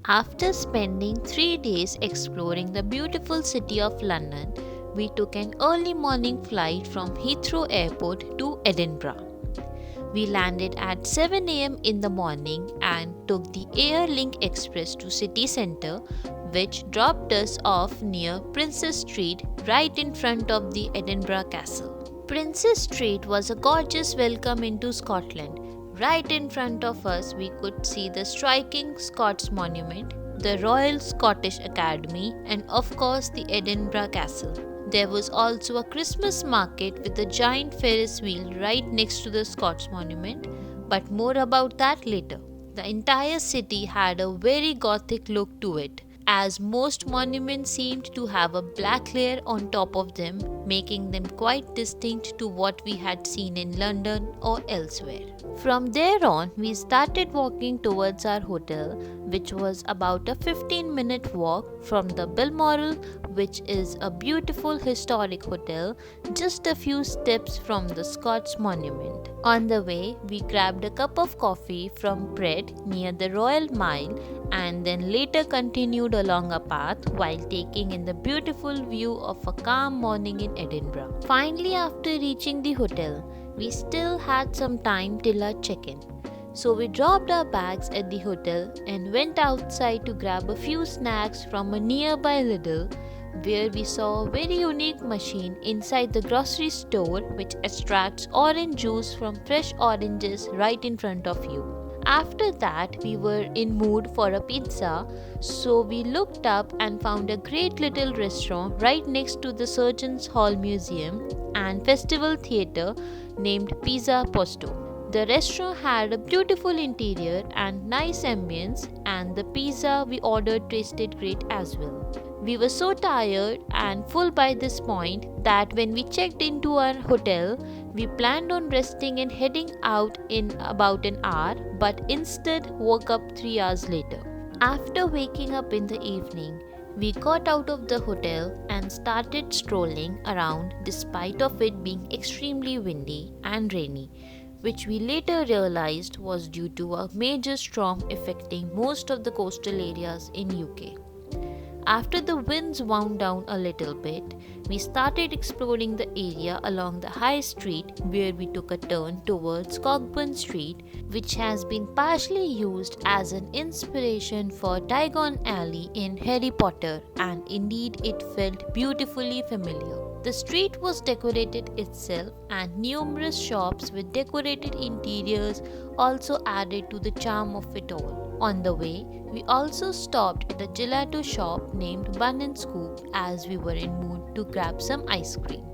After spending 3 days exploring the beautiful city of London, we took an early morning flight from Heathrow Airport to Edinburgh. We landed at 7 a.m. in the morning and took the Airlink Express to city centre, which dropped us off near Princess Street right in front of the Edinburgh Castle. Princess Street was a gorgeous welcome into Scotland. Right in front of us, we could see the striking Scots Monument, the Royal Scottish Academy, and of course the Edinburgh Castle. There was also a Christmas market with a giant Ferris wheel right next to the Scots Monument, but more about that later. The entire city had a very gothic look to it, as most monuments seemed to have a black layer on top of them, making them quite distinct to what we had seen in London or elsewhere. From there on, we started walking towards our hotel, which was about a 15-minute walk from the Balmoral, which is a beautiful historic hotel just a few steps from the Scots Monument. On the way, we grabbed a cup of coffee from Bread near the Royal Mile and then later continued along a path while taking in the beautiful view of a calm morning in Edinburgh. Finally, after reaching the hotel, we still had some time till our check-in. So we dropped our bags at the hotel and went outside to grab a few snacks from a nearby Lidl, where we saw a very unique machine inside the grocery store which extracts orange juice from fresh oranges right in front of you. After that, we were in mood for a pizza, so we looked up and found a great little restaurant right next to the Surgeons Hall Museum and Festival Theatre named Pizza Posto. The restaurant had a beautiful interior and nice ambience, and the pizza we ordered tasted great as well. We were so tired and full by this point that when we checked into our hotel, we planned on resting and heading out in about an hour, but instead woke up 3 hours later. After waking up in the evening, we got out of the hotel and started strolling around despite of it being extremely windy and rainy, which we later realized was due to a major storm affecting most of the coastal areas in UK. After the winds wound down a little bit, we started exploring the area along the high street, where we took a turn towards Cockburn Street, which has been partially used as an inspiration for Diagon Alley in Harry Potter, and indeed it felt beautifully familiar. The street was decorated itself, and numerous shops with decorated interiors also added to the charm of it all. On the way, we also stopped at a gelato shop named Bun and Scoop, as we were in mood to grab some ice cream.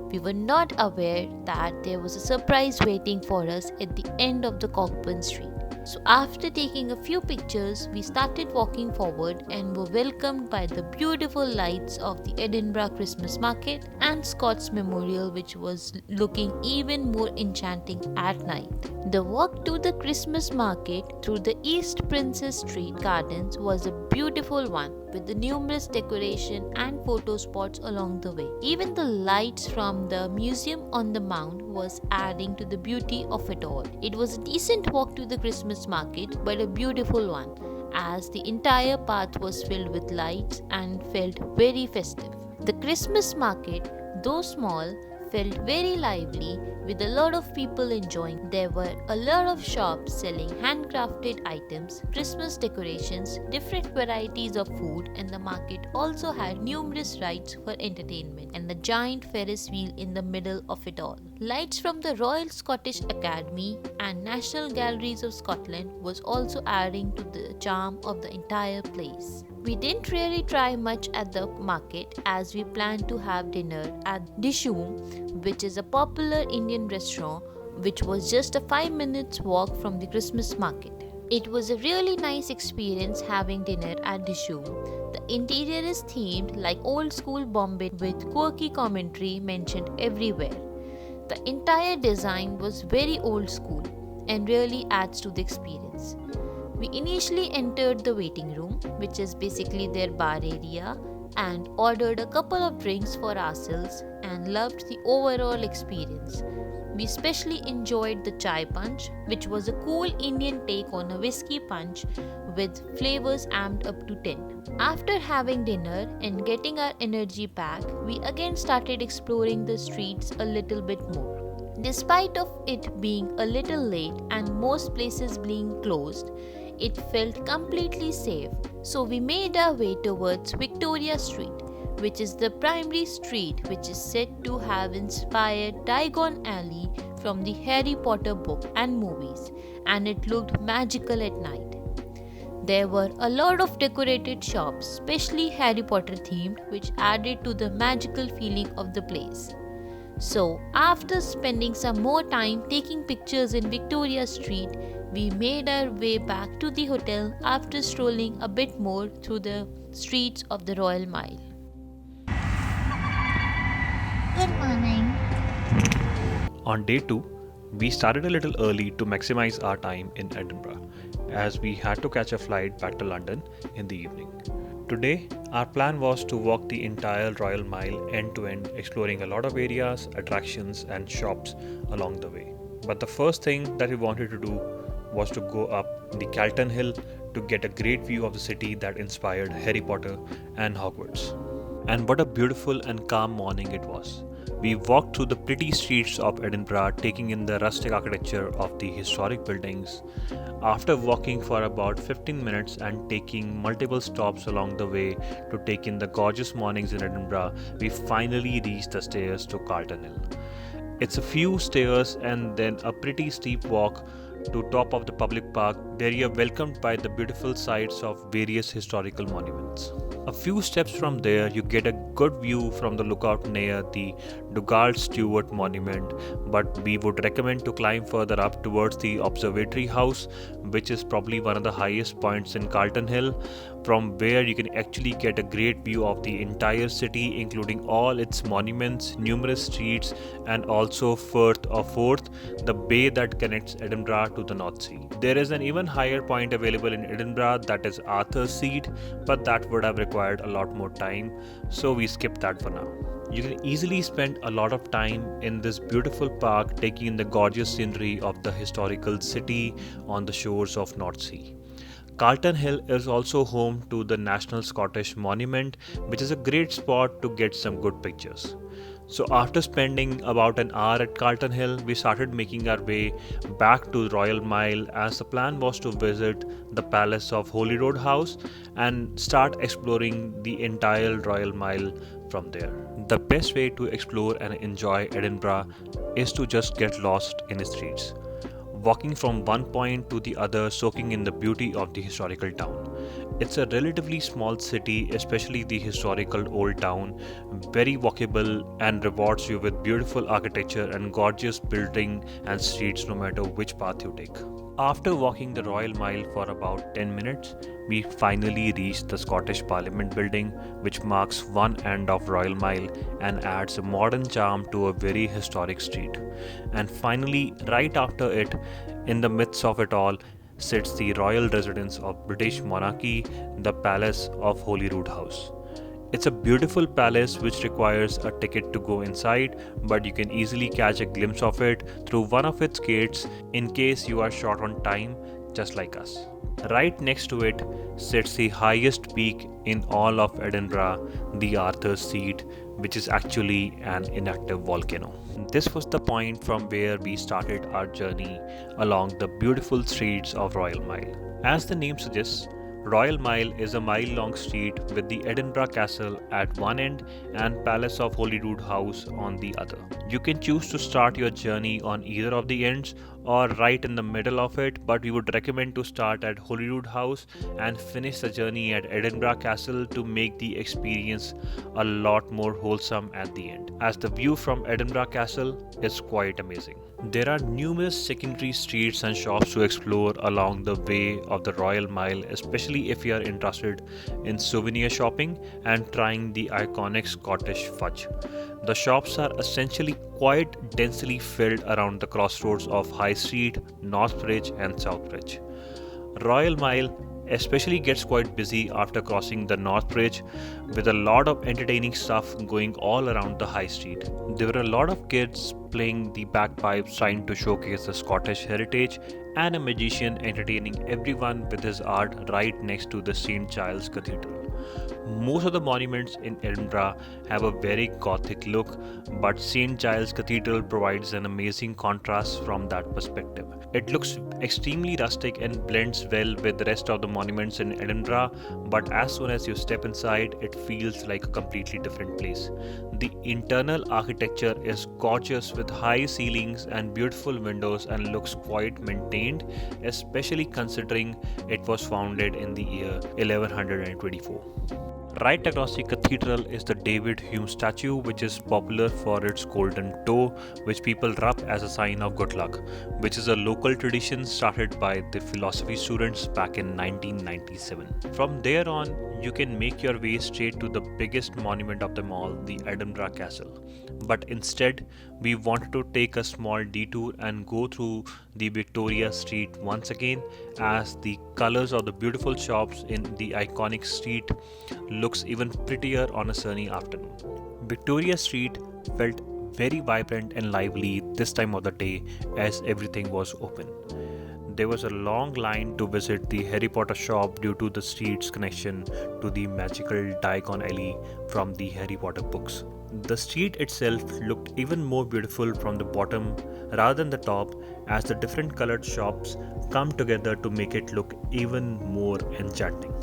We were not aware that there was a surprise waiting for us at the end of the Cockburn Street. So after taking a few pictures, we started walking forward and were welcomed by the beautiful lights of the Edinburgh Christmas market and Scots Memorial, which was looking even more enchanting at night. The walk to the Christmas market through the East Princess Street Gardens was a beautiful one, with the numerous decoration and photo spots along the way. Even the lights from the museum on the mount was adding to the beauty of it all. It was a decent walk to the Christmas market, but a beautiful one, as the entire path was filled with lights and felt very festive. The Christmas market, though small, felt very lively, with a lot of people enjoying. There were a lot of shops selling handcrafted items, Christmas decorations, different varieties of food, and the market also had numerous rides for entertainment and a giant Ferris wheel in the middle of it all. Lights from the Royal Scottish Academy and National Galleries of Scotland was also adding to the charm of the entire place. We didn't really try much at the market, as we planned to have dinner at Dishoom, which is a popular Indian restaurant which was just a 5 minutes walk from the Christmas market. It was a really nice experience having dinner at Dishoom. The interior is themed like old school Bombay with quirky commentary mentioned everywhere. The entire design was very old school and really adds to the experience. We initially entered the waiting room, which is basically their bar area, and ordered a couple of drinks for ourselves and loved the overall experience. We especially enjoyed the chai punch, which was a cool Indian take on a whiskey punch with flavors amped up to 10. After having dinner and getting our energy back, we again started exploring the streets a little bit more. Despite of it being a little late and most places being closed, it felt completely safe, so we made our way towards Victoria Street, which is the primary street which is said to have inspired Diagon Alley from the Harry Potter book and movies, and it looked magical at night. There were a lot of decorated shops, especially Harry Potter themed, which added to the magical feeling of the place. So, after spending some more time taking pictures in Victoria Street, we made our way back to the hotel after strolling a bit more through the streets of the Royal Mile. Good morning. On day 2, we started a little early to maximize our time in Edinburgh, as we had to catch a flight back to London in the evening. Today, our plan was to walk the entire Royal Mile end to end, exploring a lot of areas, attractions, and shops along the way. But the first thing that we wanted to do was to go up the Calton Hill to get a great view of the city that inspired Harry Potter and Hogwarts. And what a beautiful and calm morning it was. We walked through the pretty streets of Edinburgh, taking in the rustic architecture of the historic buildings. After walking for about 15 minutes and taking multiple stops along the way to take in the gorgeous mornings in Edinburgh, we finally reached the stairs to Calton Hill. It's a few stairs and then a pretty steep walk to top of the public park, where you are welcomed by the beautiful sights of various historical monuments. A few steps from there, you get a good view from the lookout near the Giles Stewart monument, but we would recommend to climb further up towards the observatory house, which is probably one of the highest points in Calton Hill, from where you can actually get a great view of the entire city, including all its monuments, numerous streets, and also Firth of Forth, the bay that connects Edinburgh to the North Sea. There is an even higher point available in Edinburgh, that is Arthur's Seat, but that would have required a lot more time, so we skipped that for now. You can easily spend a lot of time in this beautiful park, taking in the gorgeous scenery of the historical city on the shores of North Sea. Calton Hill is also home to the National Scottish Monument, which is a great spot to get some good pictures. So after spending about an hour at Calton Hill, we started making our way back to Royal Mile, as the plan was to visit the Palace of Holyroodhouse and start exploring the entire Royal Mile from there. The best way to explore and enjoy Edinburgh is to just get lost in the streets, walking from one point to the other, soaking in the beauty of the historical town. It's a relatively small city, especially the historical old town, very walkable and rewards you with beautiful architecture and gorgeous building and streets no matter which path you take. After walking the Royal Mile for about 10 minutes, we finally reached the Scottish Parliament building, which marks one end of Royal Mile and adds a modern charm to a very historic street. And finally, right after it, in the midst of it all, sits the royal residence of British monarchy, the Palace of Holyroodhouse. It's a beautiful palace which requires a ticket to go inside, but you can easily catch a glimpse of it through one of its gates in case you are short on time, just like us. Right next to it sits the highest peak in all of Edinburgh, the Arthur's Seat, which is actually an inactive volcano. This was the point from where we started our journey along the beautiful streets of Royal Mile. As the name suggests, Royal Mile is a mile-long street with the Edinburgh Castle at one end and Palace of Holyroodhouse on the other. You can choose to start your journey on either of the ends or right in the middle of it, but we would recommend to start at Holyroodhouse and finish the journey at Edinburgh Castle to make the experience a lot more wholesome at the end, as the view from Edinburgh Castle is quite amazing. There are numerous secondary streets and shops to explore along the way of the Royal Mile, especially if you are interested in souvenir shopping and trying the iconic Scottish fudge. The shops are essentially quite densely filled around the crossroads of High Street, Northbridge and Southbridge. Royal Mile especially gets quite busy after crossing the North Bridge, with a lot of entertaining stuff going all around the high street. There were a lot of kids playing the bagpipes trying to showcase the Scottish heritage, and a magician entertaining everyone with his art right next to the St. Giles Cathedral. Most of the monuments in Edinburgh have a very gothic look, but St. Giles Cathedral provides an amazing contrast from that perspective. It looks extremely rustic and blends well with the rest of the monuments in Edinburgh, but as soon as you step inside, it feels like a completely different place. The internal architecture is gorgeous with high ceilings and beautiful windows and looks quite maintained, especially considering it was founded in the year 1124. Right across the cathedral is the David Hume statue, which is popular for its golden toe, which people rub as a sign of good luck, which is a local tradition started by the philosophy students back in 1997. From there on, you can make your way straight to the biggest monument of them all, the Edinburgh Castle. But instead, we wanted to take a small detour and go through the Victoria Street once again, as the colors of the beautiful shops in the iconic street looks even prettier on a sunny afternoon. Victoria Street felt very vibrant and lively this time of the day as everything was open. There was a long line to visit the Harry Potter shop due to the street's connection to the magical Diagon Alley from the Harry Potter books. The street itself looked even more beautiful from the bottom rather than the top, as the different colored shops come together to make it look even more enchanting.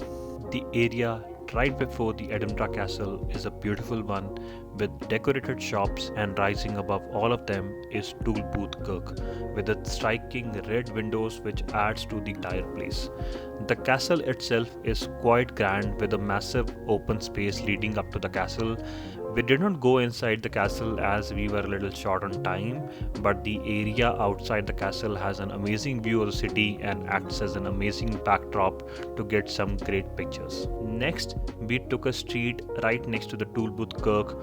The area right before the Edinburgh Castle is a beautiful one with decorated shops, and rising above all of them is Toolbooth Kirk with its striking red windows which adds to the entire place. The castle itself is quite grand with a massive open space leading up to the castle. We did not go inside the castle as we were a little short on time, but the area outside the castle has an amazing view of the city and acts as an amazing backdrop to get some great pictures. Next, we took a street right next to the Toolbooth Kirk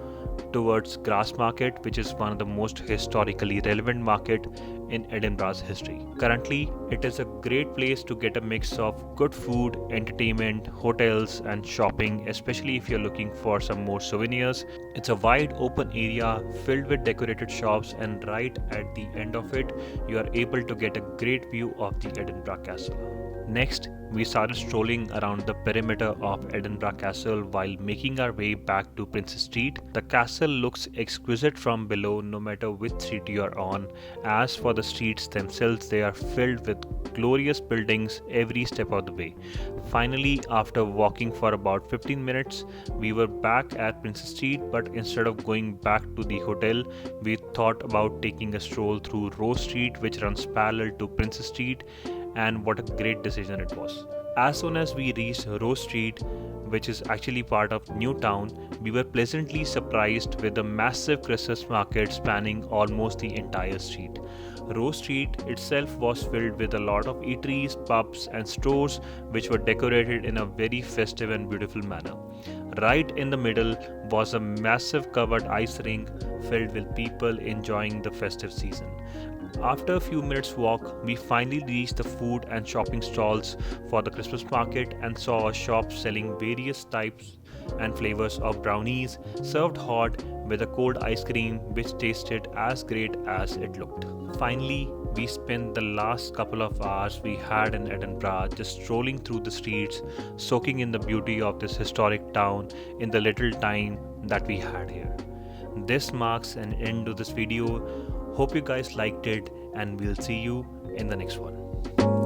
towards Grassmarket, which is one of the most historically relevant market in Edinburgh's history. Currently, it is a great place to get a mix of good food, entertainment, hotels, and shopping, especially if you're looking for some more souvenirs. It's a wide open area filled with decorated shops, and right at the end of it, you are able to get a great view of the Edinburgh Castle. Next, we started strolling around the perimeter of Edinburgh Castle while making our way back to Princess Street. The castle looks exquisite from below no matter which street you are on. As for the streets themselves, they are filled with glorious buildings every step of the way. Finally, after walking for about 15 minutes, we were back at Princess Street, but instead of going back to the hotel, we thought about taking a stroll through Rose Street, which runs parallel to Princess Street, and what a great decision it was. As soon as we reached Rose Street, which is actually part of Newtown, we were pleasantly surprised with a massive Christmas market spanning almost the entire street. Rose Street itself was filled with a lot of eateries, pubs, and stores which were decorated in a very festive and beautiful manner. Right in the middle was a massive covered ice rink filled with people enjoying the festive season. After a few minutes walk, we finally reached the food and shopping stalls for the Christmas market and saw a shop selling various types and flavors of brownies served hot with a cold ice cream which tasted as great as it looked. Finally, we spent the last couple of hours we had in Edinburgh just strolling through the streets, soaking in the beauty of this historic town in the little time that we had here. This marks an end to this video. Hope you guys liked it, and we'll see you in the next one.